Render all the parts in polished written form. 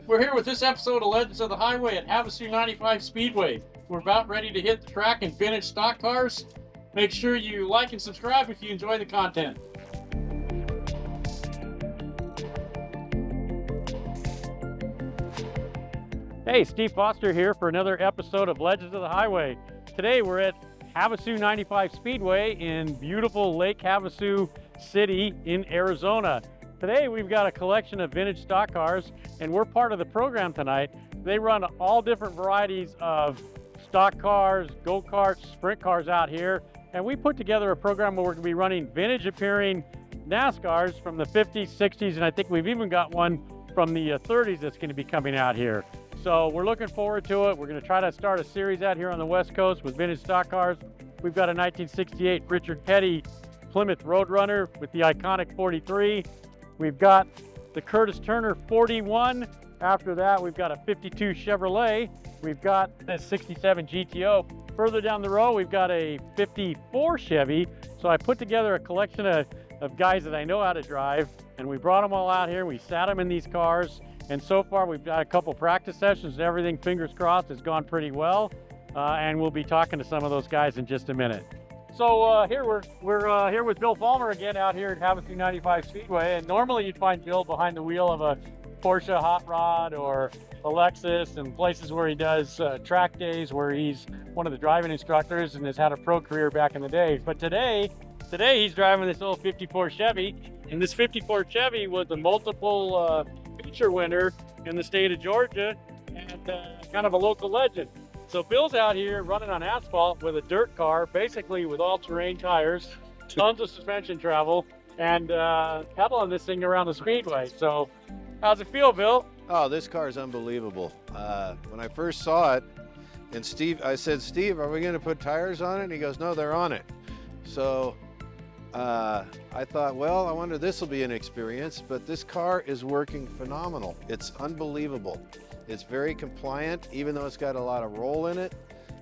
We're here with this episode of Legends of the Highway at Havasu 95 Speedway. We're about ready to hit the track in vintage stock cars. Make sure you like and subscribe if you enjoy the content. Hey, Steve Foster here for another episode of Legends of the Highway. Today we're at Havasu 95 Speedway in beautiful Lake Havasu City in Arizona. Today we've got a collection of vintage stock cars, and we're part of the program tonight. They run all different varieties of stock cars, go-karts, sprint cars out here, and we put together a program where we're going to be running vintage appearing NASCARs from the 50s, 60s, and I think we've even got one from the 30s that's going to be coming out here. So we're looking forward to it. We're going to try to start a series out here on the West Coast with vintage stock cars. We've got a 1968 Richard Petty Plymouth Roadrunner with the iconic 43. We've got the Curtis Turner 41. After that, we've got a 52 Chevrolet. We've got the 67 GTO. Further down the road, we've got a 54 Chevy. So I put together a collection of guys that I know how to drive, and we brought them all out here. We sat them in these cars, and so far we've got a couple practice sessions and everything, fingers crossed, has gone pretty well. And we'll be talking to some of those guys in just a minute. So here we're here with Bill Palmer again out here at Havasu 95 Speedway, and normally you'd find Bill behind the wheel of a Porsche Hot Rod or a Lexus, and places where he does track days where he's one of the driving instructors and has had a pro career back in the day. But today he's driving this old 54 Chevy, and this 54 Chevy was a multiple feature winner in the state of Georgia and kind of a local legend. So Bill's out here running on asphalt with a dirt car, basically with all-terrain tires, tons of suspension travel, and pedaling this thing around the speedway. So how's it feel, Bill? Oh, this car is unbelievable. When I first saw it, and I said, Steve, are we going to put tires on it? And he goes, no, they're on it. So I thought, well, I wonder this will be an experience, but this car is working phenomenal. It's unbelievable. It's very compliant, even though it's got a lot of roll in it.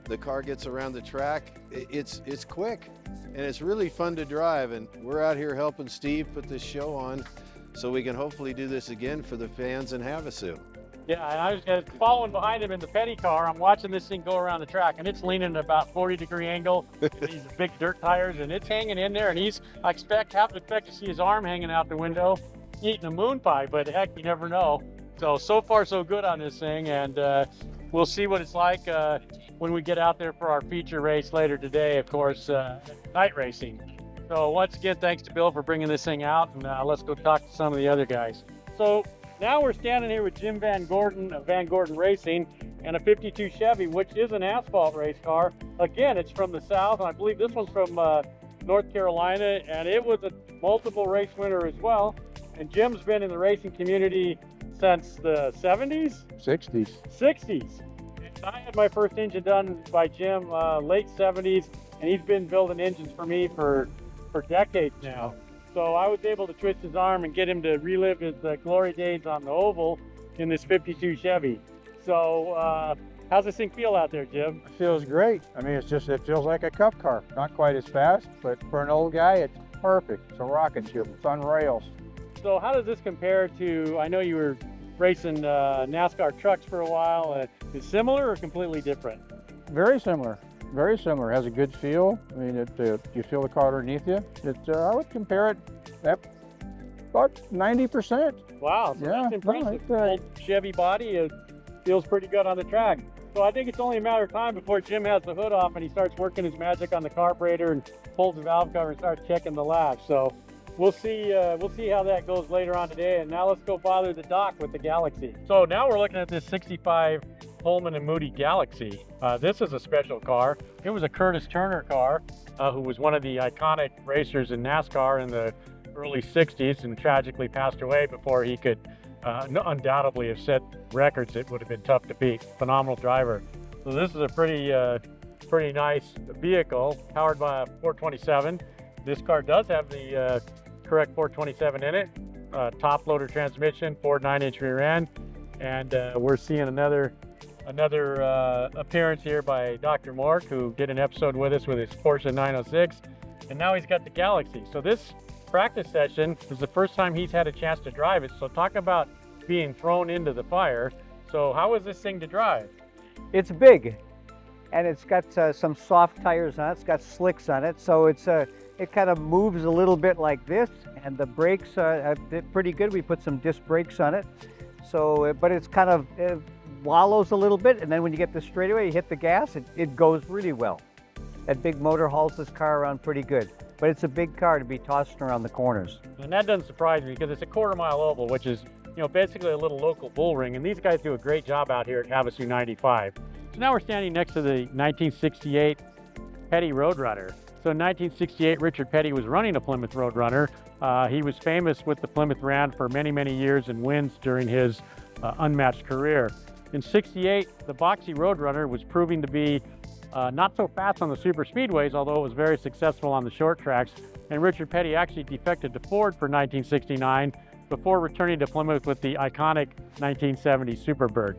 The car gets around the track. It's quick, and it's really fun to drive. And we're out here helping Steve put this show on so we can hopefully do this again for the fans in Havasu. Yeah, and I was following behind him in the Petty car. I'm watching this thing go around the track, and it's leaning at about 40-degree angle. These big dirt tires, and it's hanging in there. And I have to expect to see his arm hanging out the window, eating a moon pie. But heck, you never know. So far so good on this thing, and we'll see what it's like when we get out there for our feature race later today, of course, night racing. So once again, thanks to Bill for bringing this thing out, and let's go talk to some of the other guys. So now we're standing here with Jim Van Gordon of Van Gordon Racing and a 52 Chevy, which is an asphalt race car. Again, it's from the South, and I believe this one's from North Carolina, and it was a multiple race winner as well. And Jim's been in the racing community since the 70s? 60s. And I had my first engine done by Jim late 70s, and he's been building engines for me for decades now. So I was able to twist his arm and get him to relive his glory days on the oval in this 52 Chevy. So how's this thing feel out there, Jim? It feels great. I mean, it feels like a cup car. Not quite as fast, but for an old guy, it's perfect. It's a rocket ship. It's on rails. So how does this compare to, I know you were racing NASCAR trucks for a while. Is it similar or completely different? Very similar. Very similar. It has a good feel. I mean, you feel the car underneath you. I would compare it at about 90%. Wow, so yeah, that's impressive. No, Old Chevy body feels pretty good on the track. So I think it's only a matter of time before Jim has the hood off and he starts working his magic on the carburetor and pulls the valve cover and starts checking the lash. So we'll see how that goes later on today. And now let's go bother the doc with the Galaxie. So now we're looking at this 65 Holman and Moody Galaxie. This is a special car. It was a Curtis Turner car, who was one of the iconic racers in NASCAR in the early 60s and tragically passed away before he could undoubtedly have set records. It would have been tough to beat. Phenomenal driver. So this is a pretty nice vehicle powered by a 427. This car does have the correct 427 in it. Top loader transmission, Ford 9-inch rear end, and we're seeing another appearance here by Dr. Mork, who did an episode with us with his Porsche 906, and now he's got the Galaxie. So this practice session is the first time he's had a chance to drive it. So talk about being thrown into the fire. So how is this thing to drive? It's big, and it's got some soft tires on it. It's got slicks on it, so it kind of moves a little bit like this, and the brakes are pretty good. We put some disc brakes on it, so but it's kind of wallows a little bit, and then when you get the straightaway, you hit the gas, it goes really well. That big motor hauls this car around pretty good, but it's a big car to be tossing around the corners. And that doesn't surprise me because it's a quarter-mile oval, which is, you know, basically a little local bull ring, and these guys do a great job out here at Havasu 95. So now we're standing next to the 1968 Petty Roadrunner. So in 1968, Richard Petty was running a Plymouth Roadrunner. He was famous with the Plymouth Round for many, many years and wins during his unmatched career. In '68, the boxy Roadrunner was proving to be not so fast on the super speedways, although it was very successful on the short tracks. And Richard Petty actually defected to Ford for 1969 before returning to Plymouth with the iconic 1970 Superbird.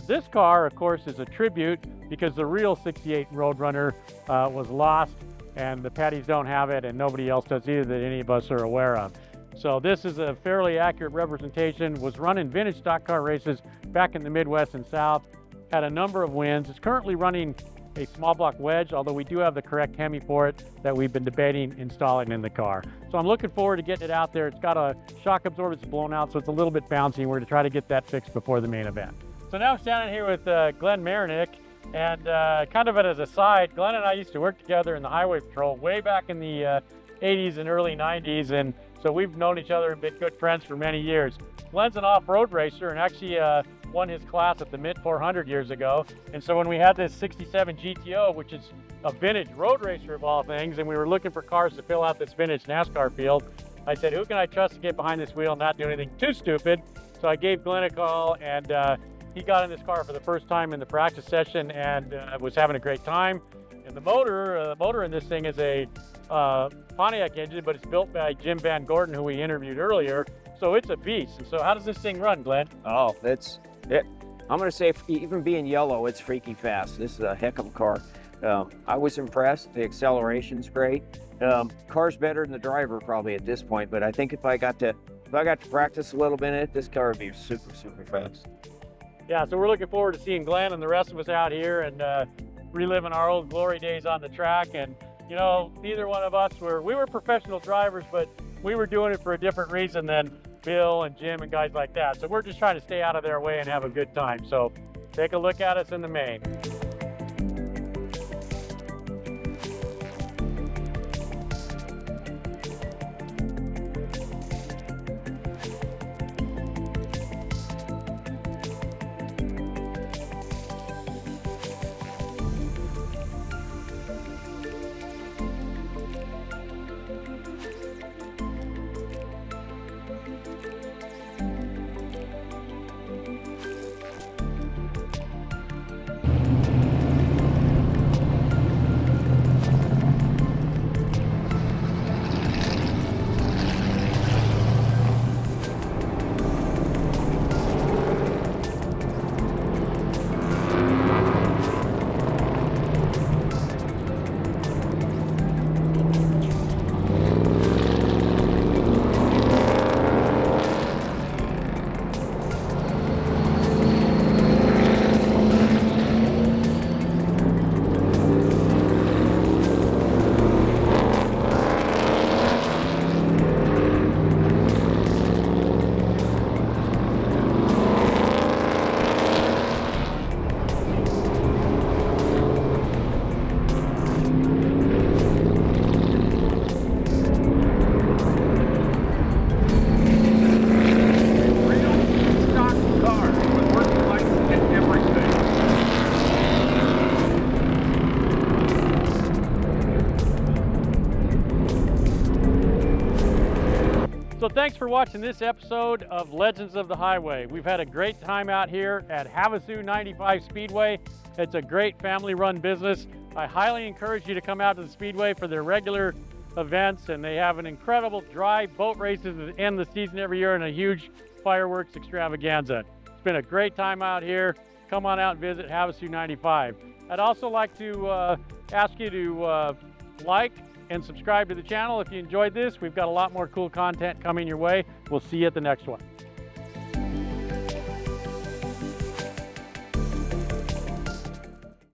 This car, of course, is a tribute because the real '68 Roadrunner was lost, and the Pettys don't have it, and nobody else does either that any of us are aware of. So this is a fairly accurate representation. Was run in vintage stock car races back in the Midwest and South. Had a number of wins. It's currently running a small block wedge, although we do have the correct Hemi for it that we've been debating installing in the car. So I'm looking forward to getting it out there. It's got a shock absorber that's blown out, so it's a little bit bouncy. We're going to try to get that fixed before the main event. So now I'm standing here with Glenn Marinick, and kind of as a side, Glenn and I used to work together in the highway patrol way back in the 80s and early 90s, and so we've known each other and been good friends for many years. Glenn's an off-road racer and actually won his class at the Mid 400 years ago. And so when we had this 67 GTO, which is a vintage road racer of all things, and we were looking for cars to fill out this vintage NASCAR field, I said, who can I trust to get behind this wheel and not do anything too stupid? So I gave Glenn a call, and he got in this car for the first time in the practice session and was having a great time. And the motor in this thing is a Pontiac engine, but it's built by Jim Van Gordon, who we interviewed earlier. So it's a beast. And so how does this thing run, Glenn? Oh, it's it. I'm going to say, even being yellow, it's freaky fast. This is a heck of a car. I was impressed. The acceleration's great. Car's better than the driver probably at this point, but I think if I got to practice a little bit in it, this car would be super, super fast. Yeah, so we're looking forward to seeing Glenn and the rest of us out here and reliving our old glory days on the track. And you know, neither one of us we were professional drivers, but we were doing it for a different reason than Bill and Jim and guys like that. So we're just trying to stay out of their way and have a good time. So take a look at us in the main. So thanks for watching this episode of Legends of the Highway. We've had a great time out here at Havasu 95 Speedway. It's a great family-run business. I highly encourage you to come out to the Speedway for their regular events, and they have an incredible dry boat races that end the season every year and a huge fireworks extravaganza. It's been a great time out here. Come on out and visit Havasu 95. I'd also like to ask you to like and subscribe to the channel if you enjoyed this. We've got a lot more cool content coming your way. We'll see you at the next one.